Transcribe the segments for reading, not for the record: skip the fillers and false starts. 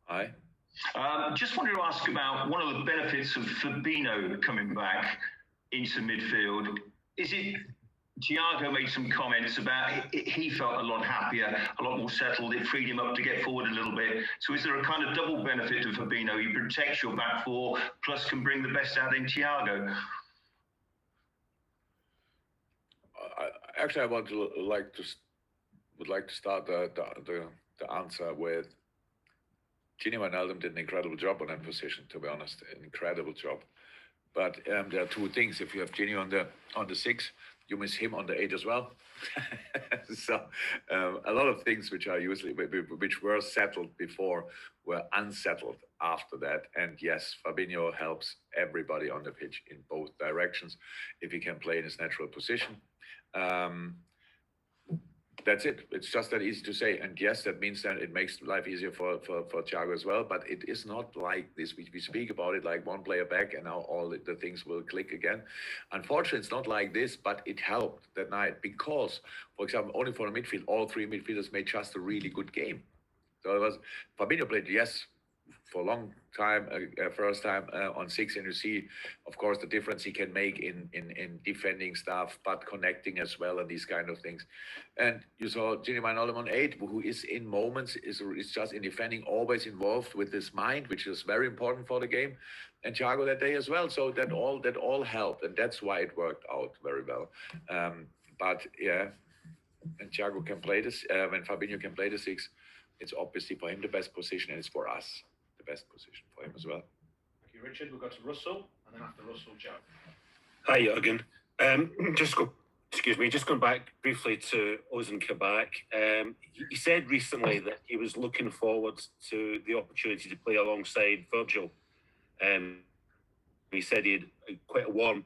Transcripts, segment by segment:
Aye. Just wanted to ask about one of the benefits of Fabinho coming back into midfield. Is it Thiago made some comments about he felt a lot happier, a lot more settled. It freed him up to get forward a little bit. So is there a kind of double benefit to Fabinho? He protects your back four, plus can bring the best out in Thiago. Actually, I would like to start the answer with Gini Wijnaldum did an incredible job on that position. To be honest, an incredible job. But there are two things. If you have Gini on the 6, you miss him on the 8 as well. So a lot of things which were settled before were unsettled after that. And yes, Fabinho helps everybody on the pitch in both directions if he can play in his natural position. That's it. It's just that easy to say. And yes, that means that it makes life easier for Thiago as well. But it is not like this. We speak about it like one player back and now all the things will click again. Unfortunately, it's not like this, but it helped that night because, for example, only for the midfield, all three midfielders made just a really good game. So it was Fabinho played, yes, for a long time, first time on 6, and you see, of course, the difference he can make in defending stuff, but connecting as well, and these kind of things. And you saw Gini Wijnaldum on 8, who is in moments, is just in defending, always involved with his mind, which is very important for the game. And Thiago that day as well. So that all helped, and that's why it worked out very well. But yeah, and Thiago can play this, when Fabinho can play the 6, it's obviously for him the best position, and it's for us the best position for him as well. Thank you, Richard. We'll go to Russell, and then after Russell, Joe. Hi, Jurgen. Just going back briefly to Ozan Kabak. He said recently that he was looking forward to the opportunity to play alongside Virgil. He said he had quite a warm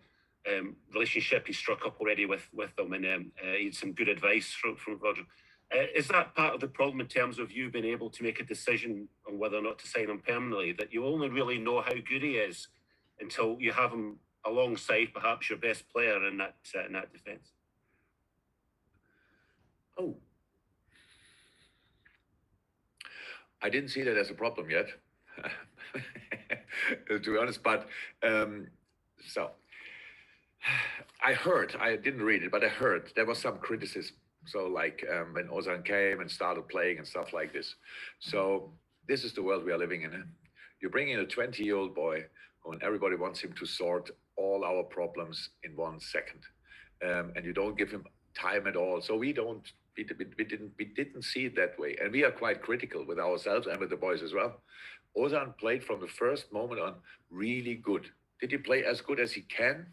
relationship. He struck up already with them, and he had some good advice from Virgil. Is that part of the problem in terms of you being able to make a decision on whether or not to sign him permanently, that you only really know how good he is until you have him alongside perhaps your best player in that defence? Oh, I didn't see that as a problem yet, to be honest. But so I heard, I didn't read it, but I heard there was some criticism. So like when Ozan came and started playing and stuff like this. So this is the world we are living in. You bring in a 20-year-old boy when everybody wants him to sort all our problems in 1 second. And you don't give him time at all. So we didn't see it that way. And we are quite critical with ourselves and with the boys as well. Ozan played from the first moment on really good. Did he play as good as he can?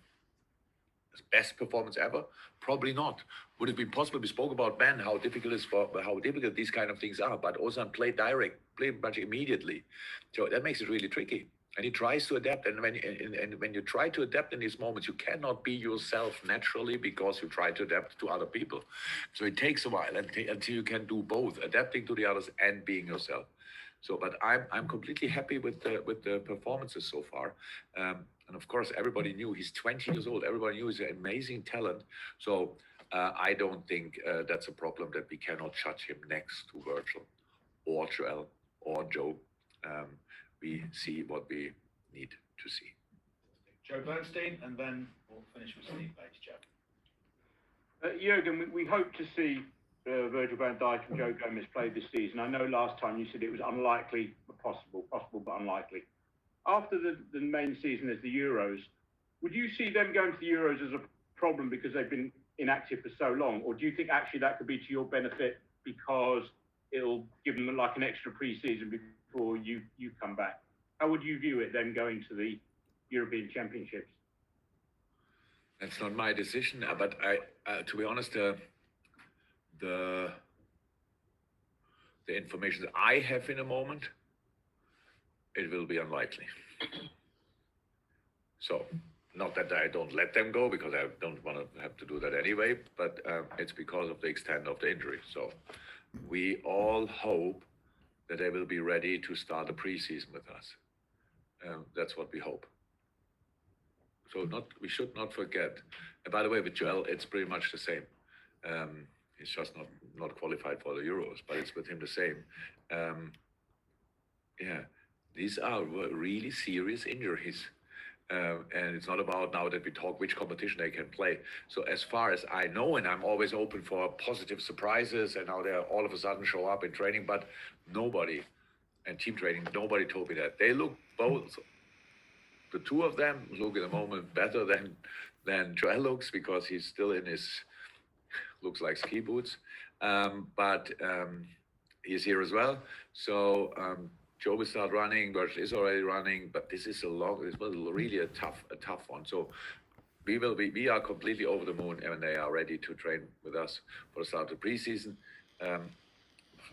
His best performance ever? Probably not. Would it be possible? We spoke about Ben, how difficult these kind of things are. But Ozan played much immediately. So that makes it really tricky. And he tries to adapt. And when you try to adapt in these moments, you cannot be yourself naturally because you try to adapt to other people. So it takes a while until you can do both, adapting to the others and being yourself. So, but I'm completely happy with the performances so far. And of course, everybody knew he's 20 years old. Everybody knew he's an amazing talent. So I don't think that's a problem that we cannot judge him next to Virgil or Joel or Joe. We see what we need to see. Joe Bernstein, and then we'll finish with Steve Bates. Joe. Jurgen, we hope to see Virgil van Dijk and Joe Gomez play this season. I know last time you said it was unlikely, but possible but unlikely. After the main season as the Euros, would you see them going to the Euros as a problem because they've been inactive for so long? Or do you think actually that could be to your benefit because it'll give them like an extra pre-season before you come back? How would you view it then going to the European Championships? That's not my decision, but I to be honest, the information that I have in a moment, it will be unlikely. So, not that I don't let them go, because I don't want to have to do that anyway, but it's because of the extent of the injury. So, we all hope that they will be ready to start the preseason with us. That's what we hope. So we should not forget. And by the way, with Joel, it's pretty much the same. He's just not qualified for the Euros, but it's with him the same. yeah, these are really serious injuries. And it's not about now that we talk which competition they can play. So as far as I know, and I'm always open for positive surprises, and now they all of a sudden show up in training, but nobody, and team training, nobody told me that. They look both, the two of them look at the moment better than Joel looks, because he's still in his, looks like ski boots. But he's here as well. So Joe will start running. Virgil is already running, but this is really a tough one. So we are completely over the moon, and they are ready to train with us for the start of the preseason.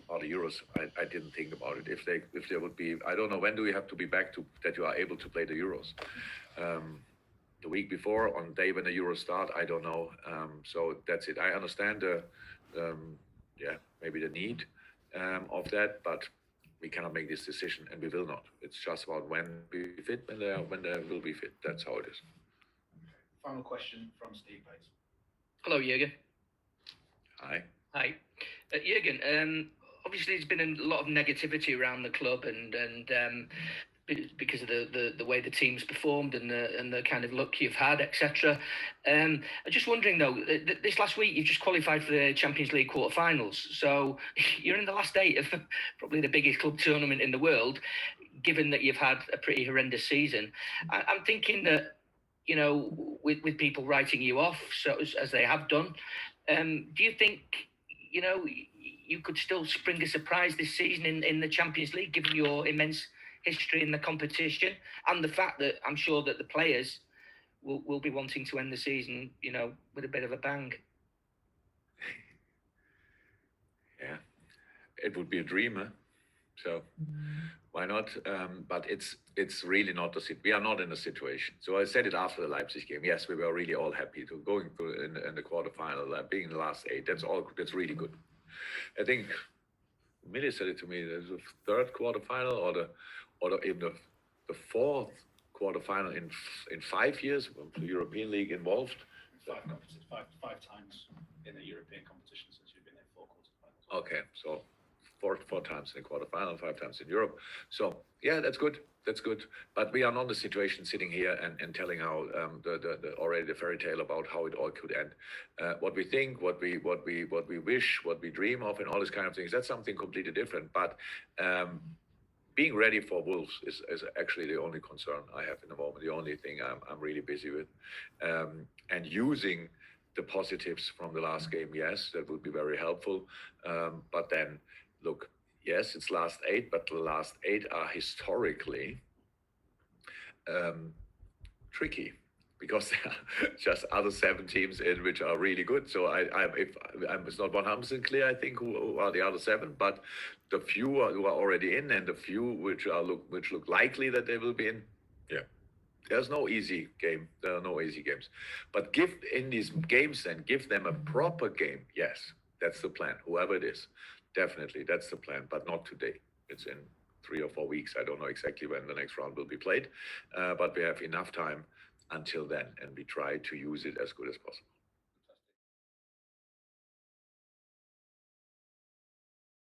Or the Euros, I didn't think about it. If they would be, I don't know, when do we have to be back to that you are able to play the Euros? The week before, on the day when the Euros start, I don't know. So that's it. I understand maybe the need of that, but we cannot make this decision, and we will not. It's just about when we fit, when they will be fit. That's how it is. Final question from Steve, please. Hello, Jurgen. Hi. Hi, Jurgen. Obviously, there's been a lot of negativity around the club, and because of the way the team's performed and the kind of luck you've had, etc. I'm just wondering though, this last week you've just qualified for the Champions League quarterfinals, so you're in the last 8 of probably the biggest club tournament in the world. Given that you've had a pretty horrendous season, I'm thinking that, you know, with people writing you off, so as they have done, do you think, you know, you could still spring a surprise this season in the Champions League, given your immense history in the competition and the fact that I'm sure that the players will be wanting to end the season, you know, with a bit of a bang? Yeah, it would be a dream, huh? So why not? But it's really not we are not in a situation. So I said it after the Leipzig game. Yes, we were really all happy to going through in the quarterfinal, being in the last 8. That's really good. I think Millie said it to me. There's a third quarterfinal, or even the fourth quarterfinal in 5 years of the European League involved. Five times in the European competition since you've been in 4 quarterfinals. Okay, so four times in the quarterfinal, 5 times in Europe. So yeah, that's good. That's good. But we are not in the situation sitting here and telling how already the fairy tale about how it all could end. What we think, what we wish, what we dream of, and all these kind of things, that's something completely different. But being ready for Wolves is actually the only concern I have in the moment, the only thing I'm really busy with. And using the positives from the last game, yes, that would be very helpful. But then, look, yes, it's last 8, but the last 8 are historically tricky, because there are just other 7 teams in which are really good. So it's not 100% clear, I think, who are the other 7, but the few who are already in, and the few which look likely that they will be in, yeah. There's no easy game. There are no easy games. But give them a proper game. Yes, that's the plan. Whoever it is, definitely that's the plan. But not today. It's in 3 or 4 weeks. I don't know exactly when the next round will be played, but we have enough time until then, and we try to use it as good as possible.